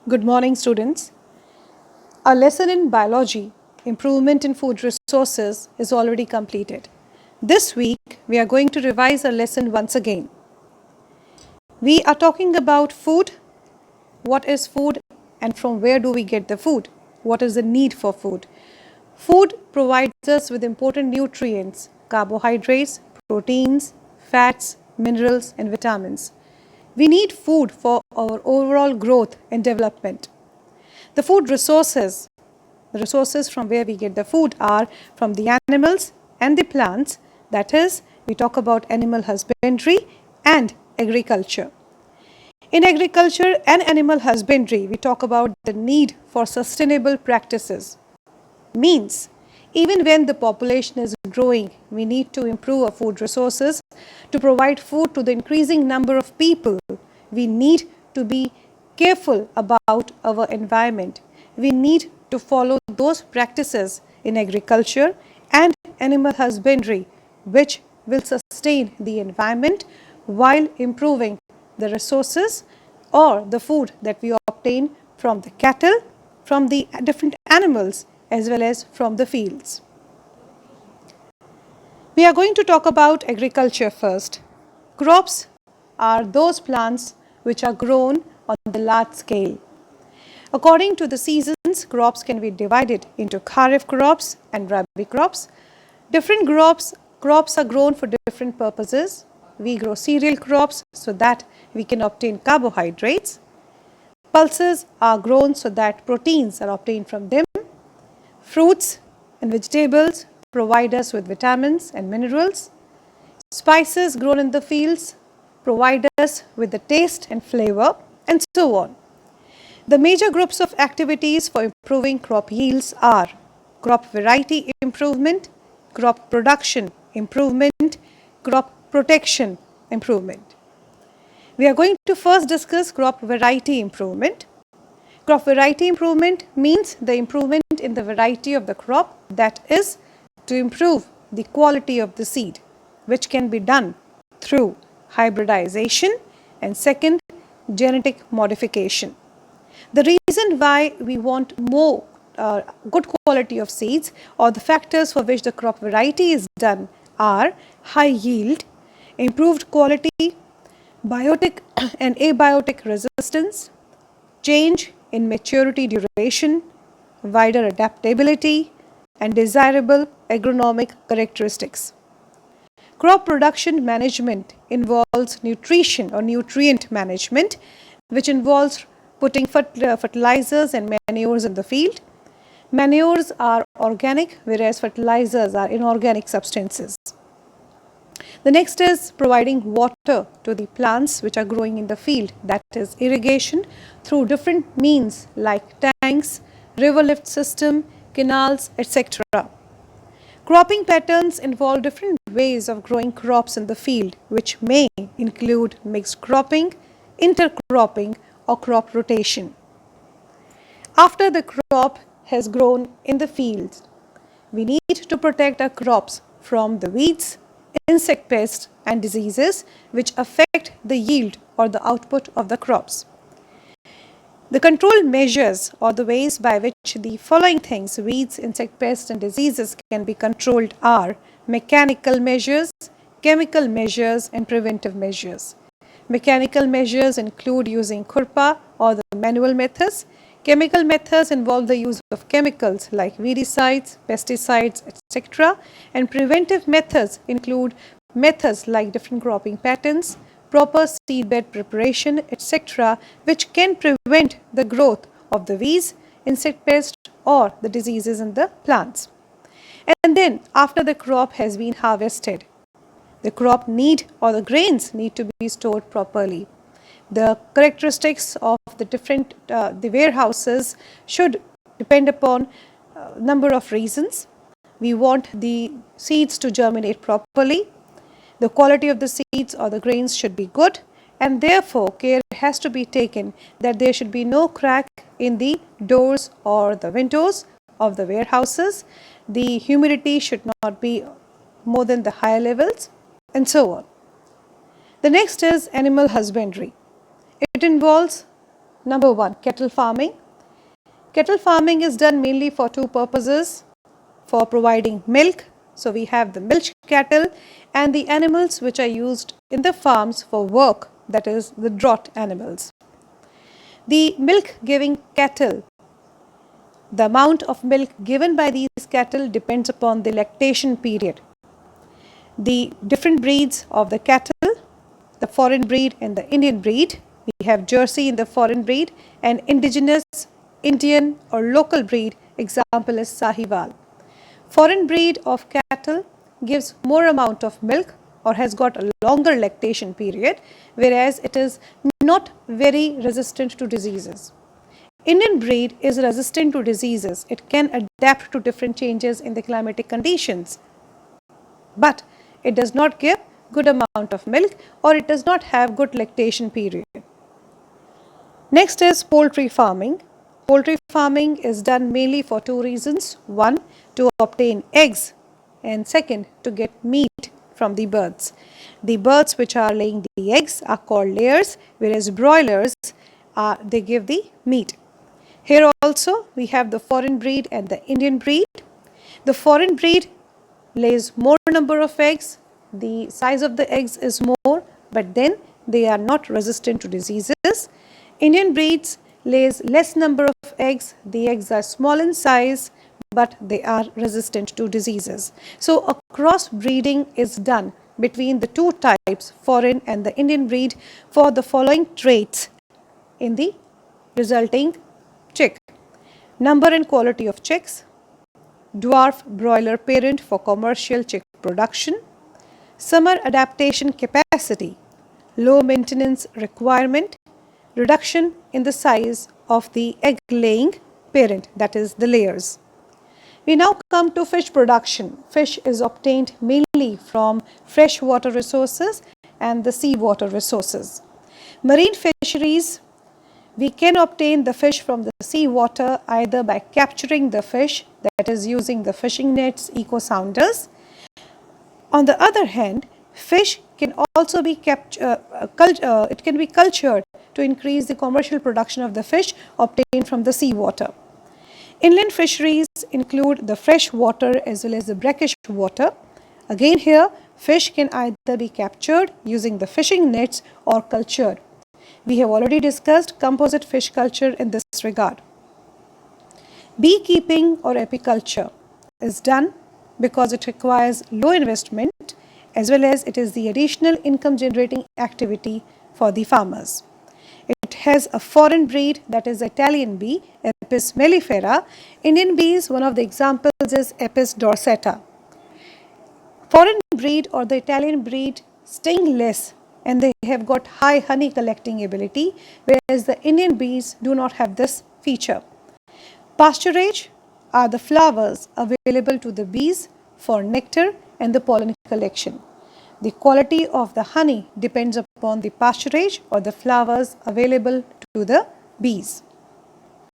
Good morning, students. Our lesson in biology, improvement in food resources, is already completed. This week, we are going to revise our lesson once again. We are talking about food, what is food, and from where do we get the food? What is the need for food? Food provides us with important nutrients, carbohydrates, proteins, fats, minerals, and vitamins. We need food for our overall growth and development. The food resources, the resources from where we get the food are from the animals and the plants. That is, we talk about animal husbandry and agriculture. In agriculture and animal husbandry, we talk about the need for sustainable practices. Means, even when the population is growing, we need to improve our food resources to provide food to the increasing number of people. We need to be careful about our environment. We need to follow those practices in agriculture and animal husbandry which will sustain the environment while improving the resources or the food that we obtain from the cattle, from the different animals as well as from the fields. We are going to talk about agriculture first. Crops are those plants which are grown on the large scale. According to the seasons, crops can be divided into kharif crops and rabi crops. Different crops are grown for different purposes. We grow cereal crops so that we can obtain carbohydrates. Pulses are grown so that proteins are obtained from them. Fruits and vegetables provide us with vitamins and minerals. Spices grown in the fields provide us with the taste and flavor, and so on. The major groups of activities for improving crop yields are crop variety improvement, crop production improvement, crop protection improvement. We are going to first discuss crop variety improvement. Crop variety improvement means the improvement in the variety of the crop, that is, to improve the quality of the seed, which can be done through hybridization and second, genetic modification. The reason why we want more good quality of seeds or the factors for which the crop variety is done are high yield, improved quality, biotic and abiotic resistance, change in maturity duration, wider adaptability, and desirable agronomic characteristics. Crop production management involves nutrition or nutrient management, which involves putting fertilizers and manures in the field. Manures are organic, whereas fertilizers are inorganic substances. The next is providing water to the plants which are growing in the field, that is irrigation through different means like tanks, river lift system, canals, etc. Cropping patterns involve different ways of growing crops in the field, which may include mixed cropping, intercropping, or crop rotation. After the crop has grown in the fields, we need to protect our crops from the weeds, insect pests and diseases which affect the yield or the output of the crops. The control measures or the ways by which the following things, weeds, insect pests and diseases, can be controlled are mechanical measures, chemical measures and preventive measures. Mechanical measures include using khurpa or the manual methods. Chemical methods involve the use of chemicals like weedicides, pesticides, etc. And preventive methods include methods like different cropping patterns, proper seedbed preparation, etc., which can prevent the growth of the weeds, insect pests, or the diseases in the plants. And then, after the crop has been harvested, the crop need or the grains need to be stored properly. The characteristics of the different the warehouses should depend upon a number of reasons. We want the seeds to germinate properly. The quality of the seeds or the grains should be good, and therefore care has to be taken that there should be no crack in the doors or the windows of the warehouses. The humidity should not be more than the higher levels, and so on. The next is animal husbandry. It involves Number 1, cattle farming. Cattle farming is done mainly for two purposes: for providing milk. So we have the milch cattle and the animals which are used in the farms for work, that is the draught animals. The milk giving cattle, the amount of milk given by these cattle depends upon the lactation period. The different breeds of the cattle, the foreign breed and the Indian breed, we have Jersey in the foreign breed and indigenous Indian or local breed, example is Sahiwal. Foreign breed of cattle gives more amount of milk or has got a longer lactation period, whereas it is not very resistant to diseases. Indian breed is resistant to diseases. It can adapt to different changes in the climatic conditions, but it does not give good amount of milk or it does not have good lactation period. Next is poultry farming. Poultry farming is done mainly for two reasons. One, to obtain eggs, and second, to get meat from the birds. The birds which are laying the eggs are called layers, whereas broilers they give the meat. Here also we have the foreign breed and the Indian breed. The foreign breed lays more number of eggs, the size of the eggs is more, but then they are not resistant to diseases. Indian breeds lays less number of eggs, the eggs are small in size, but they are resistant to diseases. So a cross breeding is done between the two types, foreign and the Indian breed, for the following traits in the resulting chick: number and quality of chicks, dwarf broiler parent for commercial chick production, summer adaptation capacity, low maintenance requirement, reduction in the size of the egg laying parent, that is the layers. We now come to fish production. Fish is obtained mainly from freshwater resources and the seawater resources. Marine fisheries, we can obtain the fish from the seawater either by capturing the fish, that is using the fishing nets, eco sounders. On the other hand, fish can also be it can be cultured to increase the commercial production of the fish obtained from the seawater. Inland fisheries include the fresh water as well as the brackish water. Again here, fish can either be captured using the fishing nets or cultured. We have already discussed composite fish culture in this regard. Beekeeping or apiculture is done because it requires low investment as well as it is the additional income generating activity for the farmers. It has a foreign breed, that is Italian bee, Apis mellifera. Indian bees, one of the examples is Apis dorsata. Foreign breed or the Italian breed sting less and they have got high honey collecting ability, whereas the Indian bees do not have this feature. Pasturage are the flowers available to the bees for nectar and the pollen collection. The quality of the honey depends upon the pasturage or the flowers available to the bees.